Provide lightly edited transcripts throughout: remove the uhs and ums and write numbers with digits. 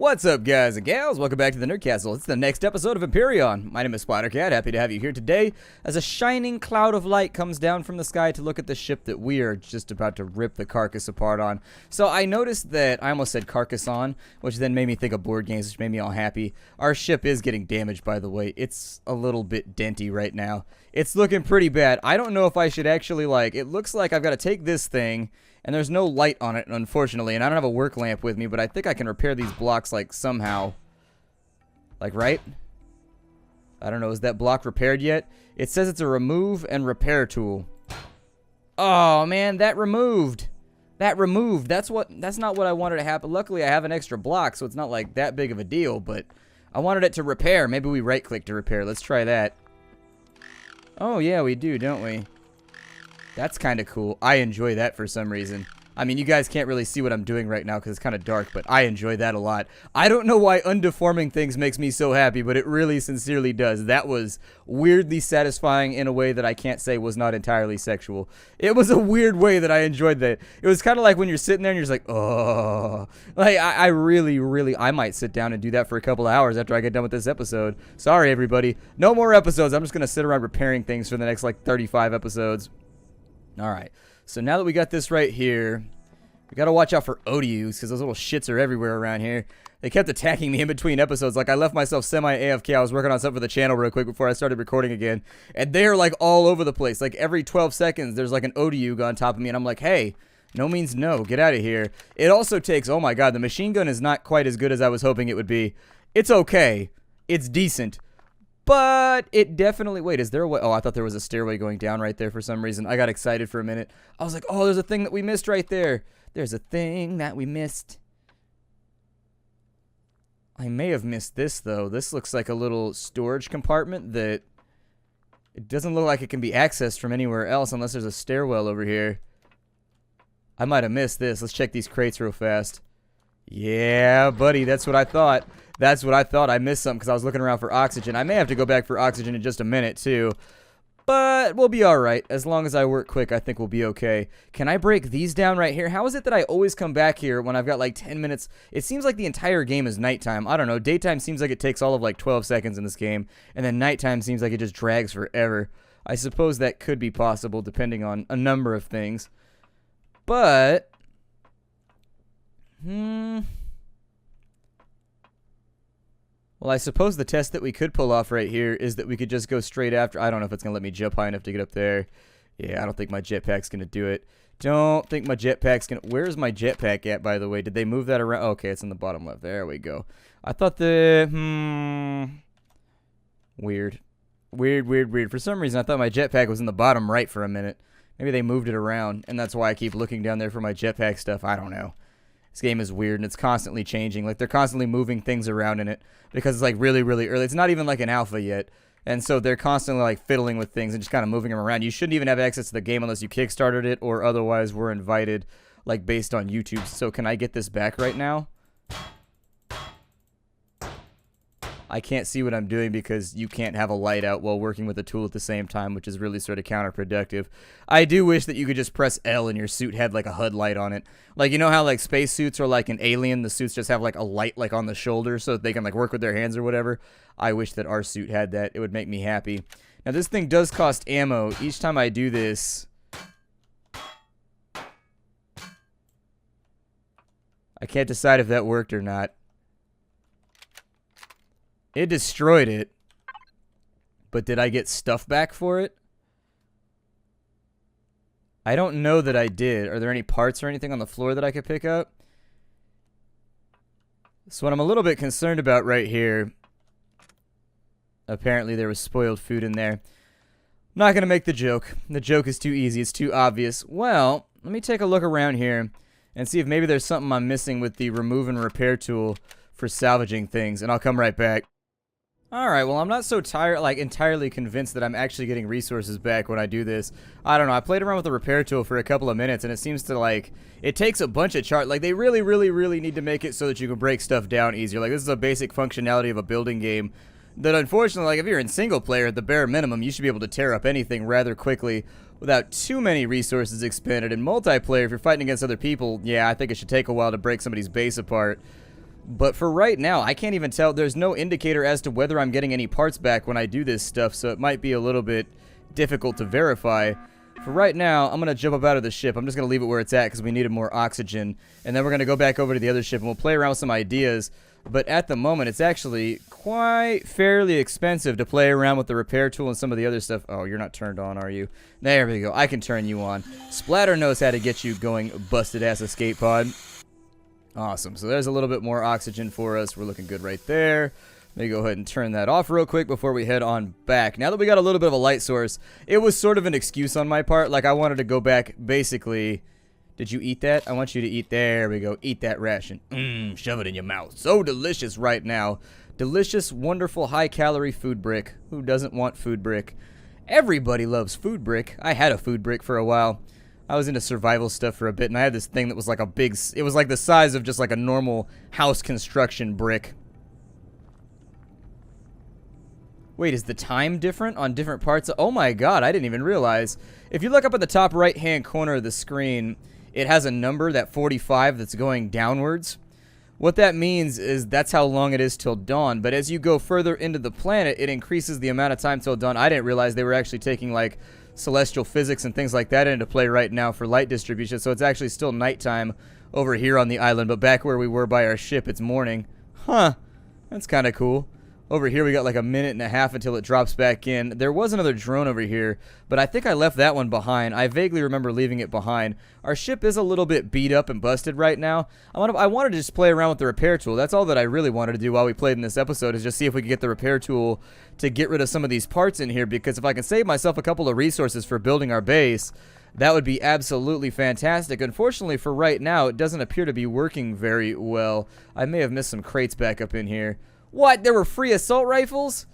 What's up, guys and gals? Welcome back to the Nerd Castle. It's the next episode of Empyrion. My name is Splattercat. Happy to have you here today as a shining cloud of light comes down from the sky to look at the ship that we are just about to rip the carcass apart on. So I noticed that I almost said carcass on, which then made me think of board games, which made me all happy. Our ship is getting damaged, by the way. It's a little bit denty right now. It's looking pretty bad. I don't know if I should actually, it looks like I've got to take this thing, and there's no light on it, unfortunately, and I don't have a work lamp with me, but I think I can repair these blocks, somehow. Right? I don't know, is that block repaired yet? It says it's a remove and repair tool. Oh, man, that removed. That's not what I wanted to happen. Luckily, I have an extra block, so it's not, that big of a deal, but I wanted it to repair. Maybe we right-click to repair. Let's try that. Oh, yeah, we do, don't we? That's kind of cool. I enjoy that for some reason. I mean, you guys can't really see what I'm doing right now because it's kind of dark, but I enjoy that a lot. I don't know why undeforming things makes me so happy, but it really sincerely does. That was weirdly satisfying in a way that I can't say was not entirely sexual. It was a weird way that I enjoyed that. It was kind of like when you're sitting there and you're just like, oh. I really, I might sit down and do that for a couple of hours after I get done with this episode. Sorry, everybody. No more episodes. I'm just going to sit around repairing things for the next, 35 episodes. Alright, so now that we got this right here, we gotta watch out for ODUs, because those little shits are everywhere around here. They kept attacking me in between episodes. I left myself semi-AFK. I was working on something for the channel real quick before I started recording again. And they're, all over the place. Every 12 seconds, there's, an ODU on top of me, and I'm like, hey, no means no. Get out of here. It also takes, oh my god, the machine gun is not quite as good as I was hoping it would be. It's okay. It's decent. But it definitely... Wait, is there a way... Oh, I thought there was a stairway going down right there for some reason. I got excited for a minute. I was like, oh, there's a thing that we missed right there. There's a thing that we missed. I may have missed this, though. This looks like a little storage compartment that... It doesn't look like it can be accessed from anywhere else unless there's a stairwell over here. I might have missed this. Let's check these crates real fast. Yeah, buddy, that's what I thought. That's what I thought. I missed something because I was looking around for oxygen. I may have to go back for oxygen in just a minute, too. But we'll be alright. As long as I work quick, I think we'll be okay. Can I break these down right here? How is it that I always come back here when I've got 10 minutes? It seems like the entire game is nighttime. I don't know. Daytime seems like it takes all of 12 seconds in this game. And then nighttime seems like it just drags forever. I suppose that could be possible depending on a number of things. But... Well, I suppose the test that we could pull off right here is that we could just go straight after... I don't know if it's going to let me jump high enough to get up there. Yeah, I don't think my jetpack's going to do it. Don't think my jetpack's going to... Where's my jetpack at, by the way? Did they move that around? Okay, it's in the bottom left. There we go. I thought the... Weird. Weird. For some reason, I thought my jetpack was in the bottom right for a minute. Maybe they moved it around, and that's why I keep looking down there for my jetpack stuff. I don't know. This game is weird, and it's constantly changing. They're constantly moving things around in it because it's, really early. It's not even, an alpha yet. And so they're constantly, fiddling with things and just kind of moving them around. You shouldn't even have access to the game unless you kickstarted it or otherwise were invited, based on YouTube. So can I get this back right now? I can't see what I'm doing because you can't have a light out while working with a tool at the same time, which is really sort of counterproductive. I do wish that you could just press L and your suit had a HUD light on it. You know how space suits are an Alien, the suits just have a light on the shoulder so that they can work with their hands or whatever. I wish that our suit had that. It would make me happy. Now this thing does cost ammo. Each time I do this, I can't decide if that worked or not. It destroyed it. But did I get stuff back for it? I don't know that I did. Are there any parts or anything on the floor that I could pick up? So what I'm a little bit concerned about right here... Apparently there was spoiled food in there. I'm not going to make the joke. The joke is too easy. It's too obvious. Well, let me take a look around here and see if maybe there's something I'm missing with the remove and repair tool for salvaging things, and I'll come right back. Alright, well, I'm not so entirely convinced that I'm actually getting resources back when I do this. I don't know, I played around with the repair tool for a couple of minutes, and it seems to, it takes a bunch of they really need to make it so that you can break stuff down easier. This is a basic functionality of a building game that, unfortunately, if you're in single player, at the bare minimum, you should be able to tear up anything rather quickly without too many resources expended. In multiplayer, if you're fighting against other people, yeah, I think it should take a while to break somebody's base apart. But for right now, I can't even tell. There's no indicator as to whether I'm getting any parts back when I do this stuff, so it might be a little bit difficult to verify. For right now, I'm going to jump up out of the ship. I'm just going to leave it where it's at because we needed more oxygen. And then we're going to go back over to the other ship and we'll play around with some ideas. But at the moment, it's actually quite fairly expensive to play around with the repair tool and some of the other stuff. Oh, you're not turned on, are you? There we go. I can turn you on. Splatter knows how to get you going busted-ass escape pod. Awesome. So there's a little bit more oxygen for us. We're looking good right there. Let me go ahead and turn that off real quick before we head on back. Now that we got a little bit of a light source, it was sort of an excuse on my part. Like, I wanted to go back, basically. Did you eat that? I want you to eat. There we go. Eat that ration. Shove it in your mouth. So delicious right now. Delicious, wonderful, high-calorie food brick. Who doesn't want food brick? Everybody loves food brick. I had a food brick for a while. I was into survival stuff for a bit, and I had this thing that was like a big... It was like the size of just like a normal house construction brick. Wait, is the time different on different parts? Oh my god, I didn't even realize. If you look up at the top right-hand corner of the screen, it has a number, that 45, that's going downwards. What that means is that's how long it is till dawn. But as you go further into the planet, it increases the amount of time till dawn. I didn't realize they were actually taking, like, celestial physics and things like that into play right now for light distribution. So it's actually still nighttime over here on the island. But back where we were by our ship, it's morning. Huh. That's kind of cool. Over here, we got like a minute and a half until it drops back in. There was another drone over here, but I think I left that one behind. I vaguely remember leaving it behind. Our ship is a little bit beat up and busted right now. I wanted to just play around with the repair tool. That's all that I really wanted to do while we played in this episode, is just see if we could get the repair tool to get rid of some of these parts in here, because if I can save myself a couple of resources for building our base, that would be absolutely fantastic. Unfortunately, for right now, it doesn't appear to be working very well. I may have missed some crates back up in here. What? There were free assault rifles?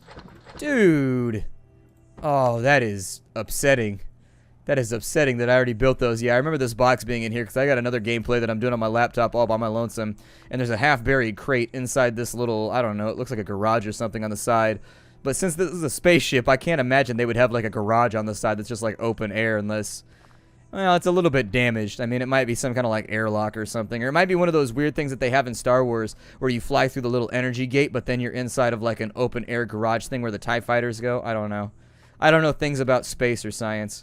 Dude. Oh, that is upsetting. That is upsetting that I already built those. Yeah, I remember this box being in here because I got another gameplay that I'm doing on my laptop all by my lonesome. And there's a half-buried crate inside this little, I don't know, it looks like a garage or something on the side. But since this is a spaceship, I can't imagine they would have like a garage on the side that's just like open air unless... Well, it's a little bit damaged. I mean, it might be some kind of like airlock or something. Or it might be one of those weird things that they have in Star Wars where you fly through the little energy gate, but then you're inside of like an open air garage thing where the TIE fighters go. I don't know. I don't know things about space or science.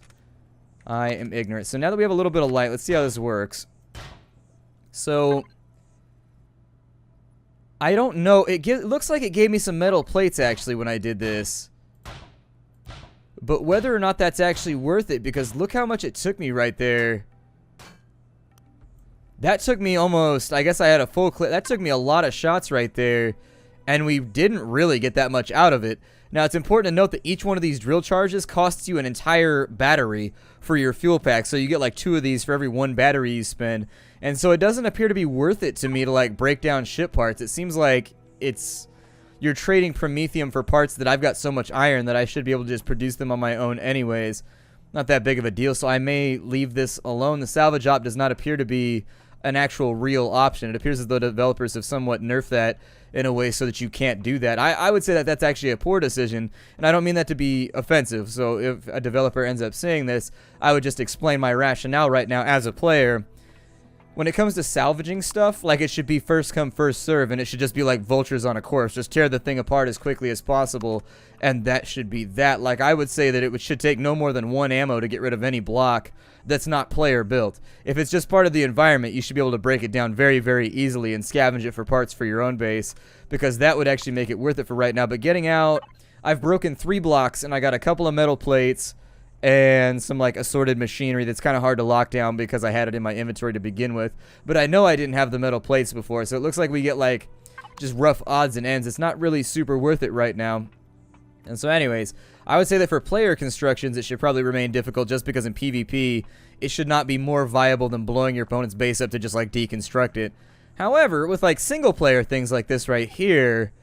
I am ignorant. So now that we have a little bit of light, let's see how this works. So, I don't know. It looks like it gave me some metal plates actually when I did this. But whether or not that's actually worth it, because look how much it took me right there. That took me almost, I guess I had a full clip. That took me a lot of shots right there. And we didn't really get that much out of it. Now, it's important to note that each one of these drill charges costs you an entire battery for your fuel pack. So you get like 2 of these for every 1 battery you spend. And so it doesn't appear to be worth it to me to like break down ship parts. It seems like you're trading promethium for parts that I've got so much iron that I should be able to just produce them on my own anyways. Not that big of a deal, so I may leave this alone. The salvage op does not appear to be an actual real option. It appears as though developers have somewhat nerfed that in a way so that you can't do that. I would say that that's actually a poor decision, and I don't mean that to be offensive. So if a developer ends up saying this, I would just explain my rationale right now as a player. When it comes to salvaging stuff, like, it should be first come, first serve, and it should just be like vultures on a corpse. Just tear the thing apart as quickly as possible, and that should be that. Like, I would say that it should take no more than 1 ammo to get rid of any block that's not player built. If it's just part of the environment, you should be able to break it down very, very easily and scavenge it for parts for your own base, because that would actually make it worth it for right now. But getting out, I've broken 3 blocks, and I got a couple of metal plates, and some like assorted machinery that's kind of hard to lock down because I had it in my inventory to begin with. But I know I didn't have the metal plates before, so it looks like we get like just rough odds and ends. It's not really super worth it right now. And so anyways, I would say that for player constructions, it should probably remain difficult just because in PvP, it should not be more viable than blowing your opponent's base up to just like deconstruct it. However, with like single player things like this right here,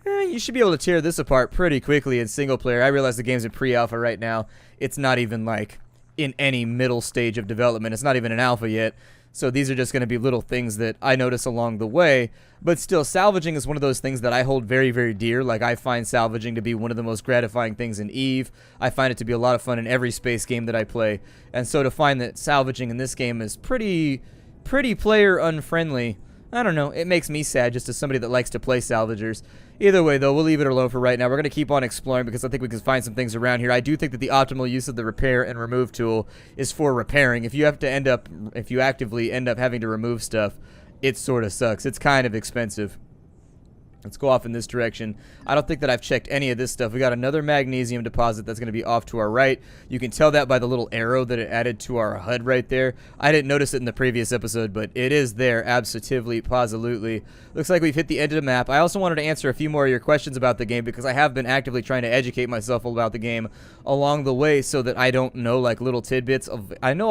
you should be able to tear this apart pretty quickly in single player. I realize the game's in pre-alpha right now. It's not even like in any middle stage of development. It's not even an alpha yet. So these are just going to be little things that I notice along the way. But still, salvaging is one of those things that I hold very, very dear. Like, I find salvaging to be one of the most gratifying things in EVE. I find it to be a lot of fun in every space game that I play. And so to find that salvaging in this game is pretty player unfriendly. I don't know. It makes me sad just as somebody that likes to play salvagers. Either way, though, we'll leave it alone for right now. We're going to keep on exploring because I think we can find some things around here. I do think that the optimal use of the repair and remove tool is for repairing. If you actively end up having to remove stuff, it sort of sucks. It's kind of expensive. Let's go off in this direction. I don't think that I've checked any of this stuff. We got another magnesium deposit that's going to be off to our right. You can tell that by the little arrow that it added to our HUD right there. I didn't notice it in the previous episode, but it is there, absolutely, positively. Looks like we've hit the end of the map. I also wanted to answer a few more of your questions about the game because I have been actively trying to educate myself about the game along the way so that I don't know like little tidbits of... I don't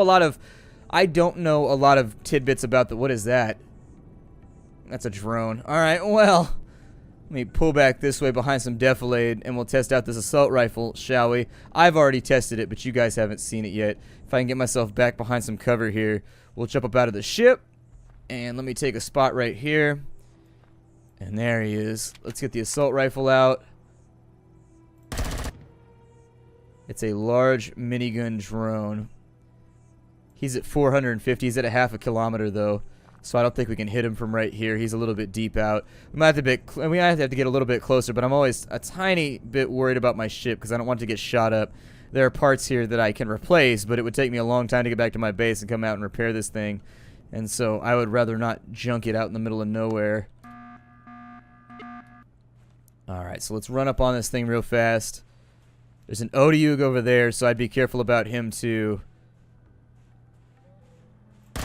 know a lot of tidbits about the... What is that? That's a drone. All right, well... Let me pull back this way behind some defilade, and we'll test out this assault rifle, shall we? I've already tested it, but you guys haven't seen it yet. If I can get myself back behind some cover here, we'll jump up out of the ship. And let me take a spot right here. And there he is. Let's get the assault rifle out. It's a large minigun drone. He's at 450. He's at a half a kilometer, though. So I don't think we can hit him from right here. He's a little bit deep out. We might have to get a little bit closer, but I'm always a tiny bit worried about my ship because I don't want it to get shot up. There are parts here that I can replace, but it would take me a long time to get back to my base and come out and repair this thing. And so I would rather not junk it out in the middle of nowhere. Alright, so let's run up on this thing real fast. There's an Odiug over there, so I'd be careful about him too. I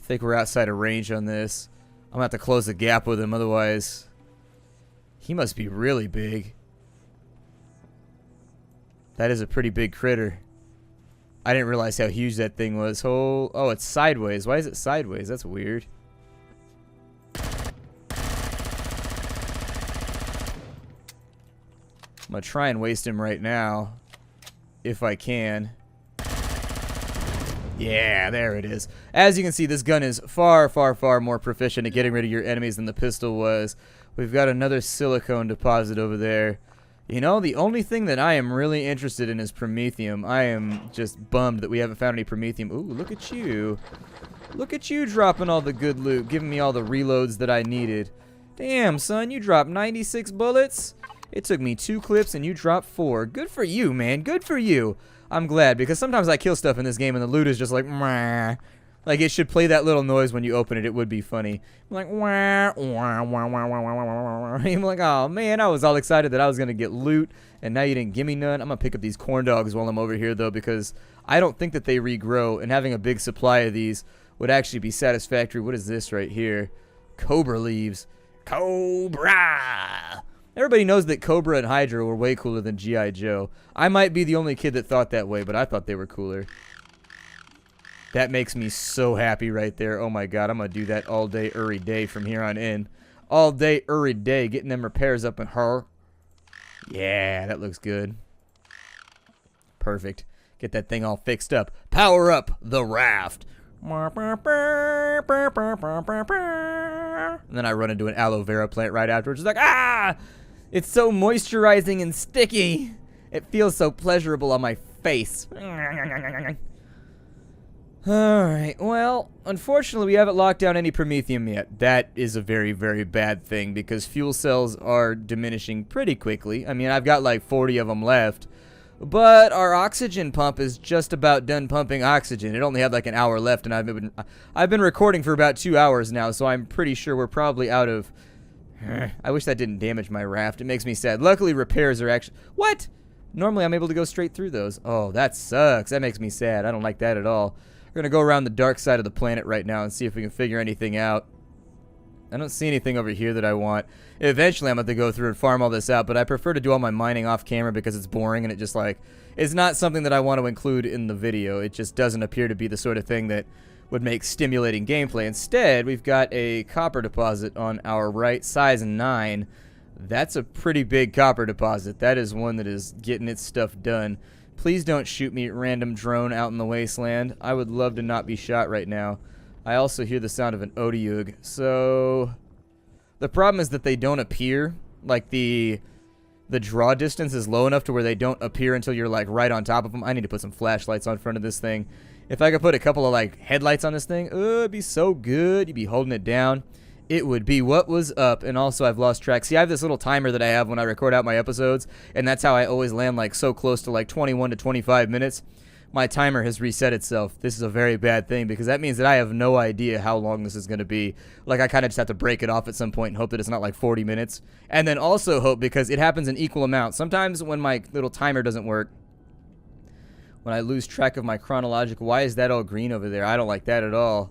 think we're outside of range on this. I'm gonna have to close the gap with him, otherwise he must be really big. That is a pretty big critter. I didn't realize how huge that thing was. Oh, it's sideways. Why is it sideways? That's weird. I'm gonna try and waste him right now if I can. Yeah, there it is. As you can see, this gun is far, far, far more proficient at getting rid of your enemies than the pistol was. We've got another silicone deposit over there. You know, the only thing that I am really interested in is promethium. I am just bummed that we haven't found any promethium. Ooh, look at you. Look at you dropping all the good loot, giving me all the reloads that I needed. Damn, son, you dropped 96 bullets? It took me 2 clips and you dropped 4. Good for you, man. Good for you. I'm glad, because sometimes I kill stuff in this game and the loot is just like, meh. Like, it should play that little noise when you open it. It would be funny. I'm like, wah, wah, wah, wah, wah, wah. I'm like, oh, man, I was all excited that I was going to get loot, and now you didn't give me none. I'm going to pick up these corn dogs while I'm over here, though, because I don't think that they regrow, and having a big supply of these would actually be satisfactory. What is this right here? Cobra leaves. Cobra! Everybody knows that Cobra and Hydra were way cooler than G.I. Joe. I might be the only kid that thought that way, but I thought they were cooler. That makes me so happy right there. Oh my god, I'm going to do that all day, every day from here on in. All day, every day, getting them repairs up in her. Yeah, that looks good. Perfect. Get that thing all fixed up. Power up the raft. And then I run into an aloe vera plant right afterwards. It's like, ah! It's so moisturizing and sticky. It feels so pleasurable on my face. Alright, well, unfortunately we haven't locked down any promethium yet. That is a very, very bad thing because fuel cells are diminishing pretty quickly. I mean, I've got like 40 of them left. But our oxygen pump is just about done pumping oxygen. It only had like an hour left, and I've been recording for about 2 hours now, so I'm pretty sure we're probably out of... I wish that didn't damage my raft. It makes me sad. Luckily, repairs are actually... What? Normally, I'm able to go straight through those. Oh, that sucks. That makes me sad. I don't like that at all. We're going to go around the dark side of the planet right now and see if we can figure anything out. I don't see anything over here that I want. Eventually, I'm going to go through and farm all this out, but I prefer to do all my mining off camera because it's boring and it just like... It's not something that I want to include in the video. It just doesn't appear to be the sort of thing that would make stimulating gameplay. Instead, we've got a copper deposit on our right, size 9. That's a pretty big copper deposit. That is one that is getting its stuff done. Please don't shoot me, random drone out in the wasteland. I would love to not be shot right now. I also hear the sound of an Odiug. So, the problem is that they don't appear. Like, the draw distance is low enough to where they don't appear until you're, like, right on top of them. I need to put some flashlights on front of this thing. If I could put a couple of like headlights on this thing, oh, it'd be so good. You'd be holding it down. It would be what was up. And also, I've lost track. See, I have this little timer that I have when I record out my episodes, and that's how I always land like so close to like 21 to 25 minutes. My timer has reset itself. This is a very bad thing because that means that I have no idea how long this is going to be. Like, I kind of just have to break it off at some point and hope that it's not like 40 minutes. And then also hope, because it happens in equal amounts. Sometimes when my little timer doesn't work, when I lose track of my chronological, why is that all green over there? I don't like that at all.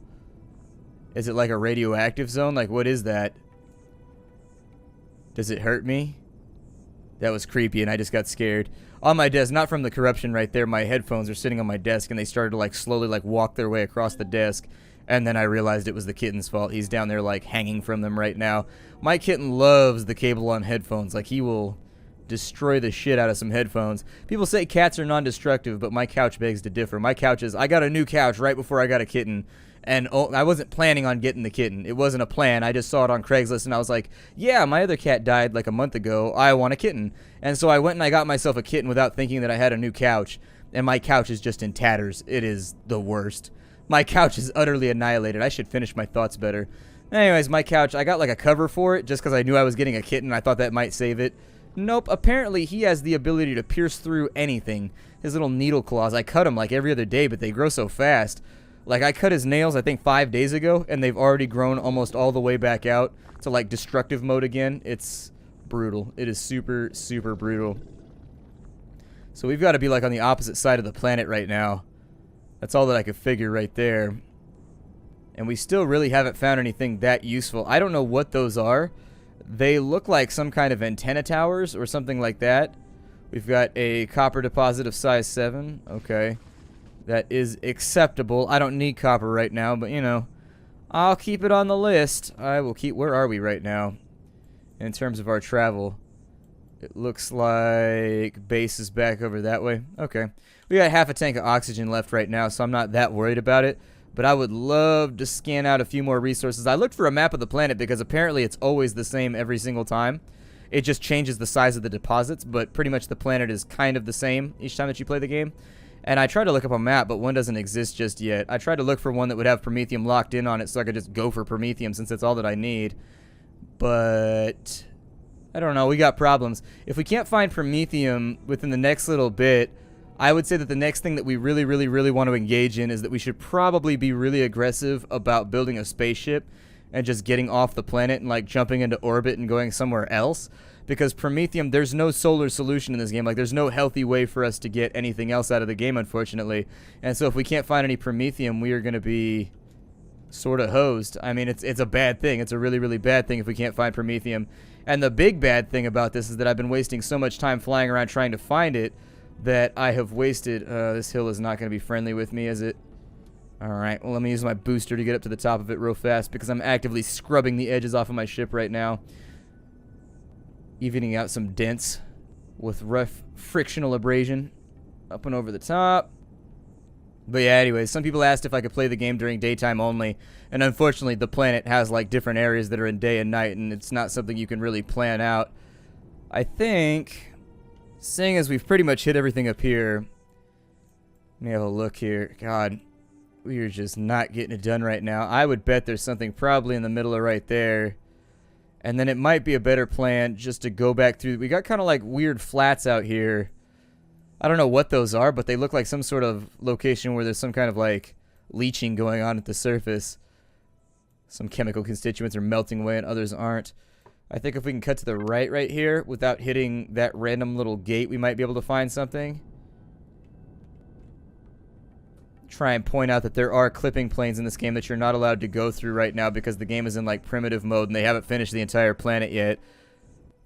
Is it like a radioactive zone? Like, what is that? Does it hurt me? That was creepy, and I just got scared. On my desk, not from the corruption right there, my headphones are sitting on my desk, and they started to, like, slowly, like, walk their way across the desk. And then I realized it was the kitten's fault. He's down there, like, hanging from them right now. My kitten loves the cable on headphones. Like, he will destroy the shit out of some headphones. People say cats are non-destructive, but my couch begs to differ. My couch is, I got a new couch right before I got a kitten. And I wasn't planning on getting the kitten. It wasn't a plan. I just saw it on Craigslist, and I was like, yeah, my other cat died like a month ago. I want a kitten. And so I went and I got myself a kitten without thinking that I had a new couch. And my couch is just in tatters. It is the worst. My couch is utterly annihilated. I should finish my thoughts better. Anyways, my couch, I got like a cover for it just because I knew I was getting a kitten. I thought that might save it. Nope, apparently he has the ability to pierce through anything. His little needle claws, I cut them like every other day, but they grow so fast. Like, I cut his nails, I think, 5 days ago, and they've already grown almost all the way back out to, like, destructive mode again. It's brutal. It is super, super brutal. So we've got to be, like, on the opposite side of the planet right now. That's all that I could figure right there. And we still really haven't found anything that useful. I don't know what those are. They look like some kind of antenna towers or something like that. We've got a copper deposit of size 7. Okay. That is acceptable. I don't need copper right now, but, you know, I'll keep it on the list. I will keep... Where are we right now in terms of our travel? It looks like base is back over that way. Okay. We got half a tank of oxygen left right now, so I'm not that worried about it. But I would love to scan out a few more resources. I looked for a map of the planet because apparently it's always the same every single time. It just changes the size of the deposits, but pretty much the planet is kind of the same each time that you play the game. And I tried to look up a map, but one doesn't exist just yet. I tried to look for one that would have Promethium locked in on it so I could just go for Promethium since it's all that I need. But I don't know. We got problems. If we can't find Promethium within the next little bit, I would say that the next thing that we really, really, really want to engage in is that we should probably be really aggressive about building a spaceship and just getting off the planet and, like, jumping into orbit and going somewhere else. Because Promethium, there's no solar solution in this game. Like, there's no healthy way for us to get anything else out of the game, unfortunately. And so if we can't find any Promethium, we are going to be sort of hosed. I mean, it's a bad thing. It's a really, really bad thing if we can't find Promethium. And the big bad thing about this is that I've been wasting so much time flying around trying to find it that I have wasted... this hill is not going to be friendly with me, is it? Alright, well, let me use my booster to get up to the top of it real fast because I'm actively scrubbing the edges off of my ship right now. Evening out some dents with rough frictional abrasion up and over the top. But yeah, anyways, some people asked if I could play the game during daytime only, and unfortunately the planet has like different areas that are in day and night, and it's not something you can really plan out. I think, seeing as we've pretty much hit everything up here, let me have a look here. God, we are just not getting it done right now. I would bet there's something probably in the middle of right there. And then it might be a better plan just to go back through. We got kind of like weird flats out here. I don't know what those are, but they look like some sort of location where there's some kind of like leaching going on at the surface. Some chemical constituents are melting away and others aren't. I think if we can cut to the right here without hitting that random little gate, we might be able to find something. Try and point out that there are clipping planes in this game that you're not allowed to go through right now because the game is in like primitive mode and they haven't finished the entire planet yet.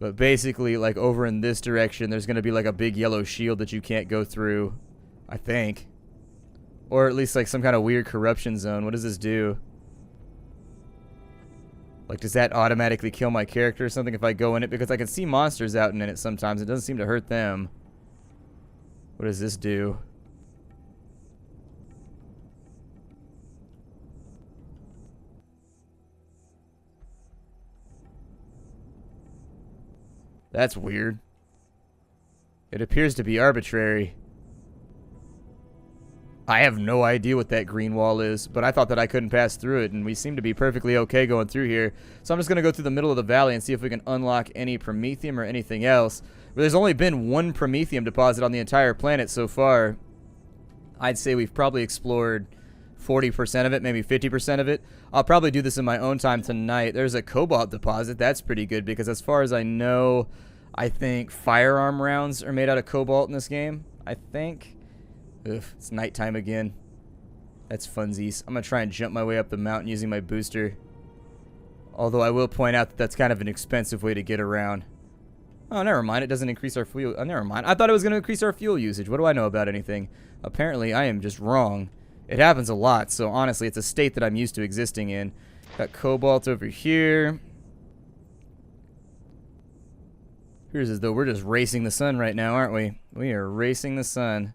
But basically, like over in this direction, there's going to be like a big yellow shield that you can't go through, I think. Or at least like some kind of weird corruption zone. What does this do? Like, does that automatically kill my character or something if I go in it? Because I can see monsters out in it sometimes. It doesn't seem to hurt them. What does this do? That's weird. It appears to be arbitrary. I have no idea what that green wall is, but I thought that I couldn't pass through it, and we seem to be perfectly okay going through here. So I'm just going to go through the middle of the valley and see if we can unlock any promethium or anything else. But there's only been one promethium deposit on the entire planet so far. I'd say we've probably explored 40% of it, maybe 50% of it. I'll probably do this in my own time tonight. There's a cobalt deposit. That's pretty good because as far as I know, I think firearm rounds are made out of cobalt in this game. I think. Ugh, it's nighttime again. That's funsies. I'm going to try and jump my way up the mountain using my booster. Although I will point out that that's kind of an expensive way to get around. Oh, never mind. It doesn't increase our fuel. Oh, never mind. I thought it was going to increase our fuel usage. What do I know about anything? Apparently, I am just wrong. It happens a lot, so honestly, it's a state that I'm used to existing in. Got cobalt over here. Here's as though we're just racing the sun right now, aren't we? We are racing the sun.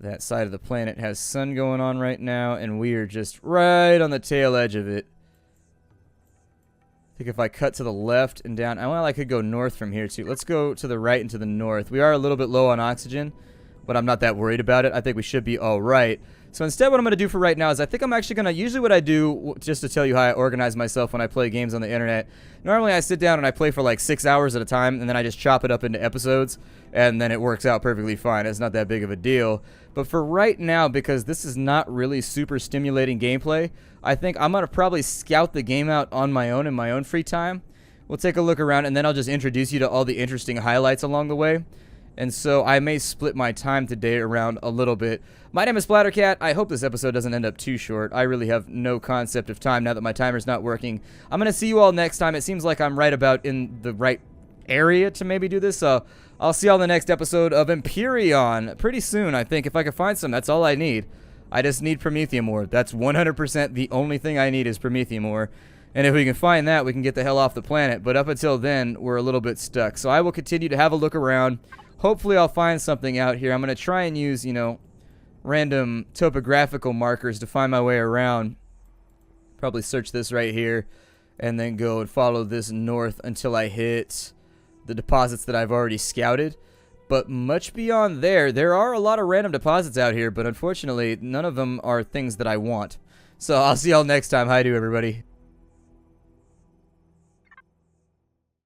That side of the planet has sun going on right now, and we are just right on the tail edge of it. I think if I cut to the left and down, well, I could go north from here too. Let's go to the right and to the north. We are a little bit low on oxygen, but I'm not that worried about it. I think we should be all right. So instead, what I'm going to do for right now is I think I'm actually going to, usually what I do, just to tell you how I organize myself when I play games on the internet, normally I sit down and I play for like 6 hours at a time, and then I just chop it up into episodes, and then it works out perfectly fine. It's not that big of a deal. But for right now, because this is not really super stimulating gameplay, I think I'm going to probably scout the game out on my own in my own free time. We'll take a look around, and then I'll just introduce you to all the interesting highlights along the way. And so I may split my time today around a little bit. My name is Splattercat. I hope this episode doesn't end up too short. I really have no concept of time now that my timer's not working. I'm going to see you all next time. It seems like I'm right about in the right area to maybe do this. So I'll see y'all in the next episode of Empyrion pretty soon, I think. If I can find some, that's all I need. I just need promethium ore. That's 100% the only thing I need is promethium ore. And if we can find that, we can get the hell off the planet. But up until then, we're a little bit stuck. So I will continue to have a look around. Hopefully I'll find something out here. I'm going to try and use, you know, random topographical markers to find my way around. Probably search this right here and then go and follow this north until I hit the deposits that I've already scouted. But much beyond there are a lot of random deposits out here, but unfortunately none of them are things that I want. So I'll see y'all next time. Hi to everybody.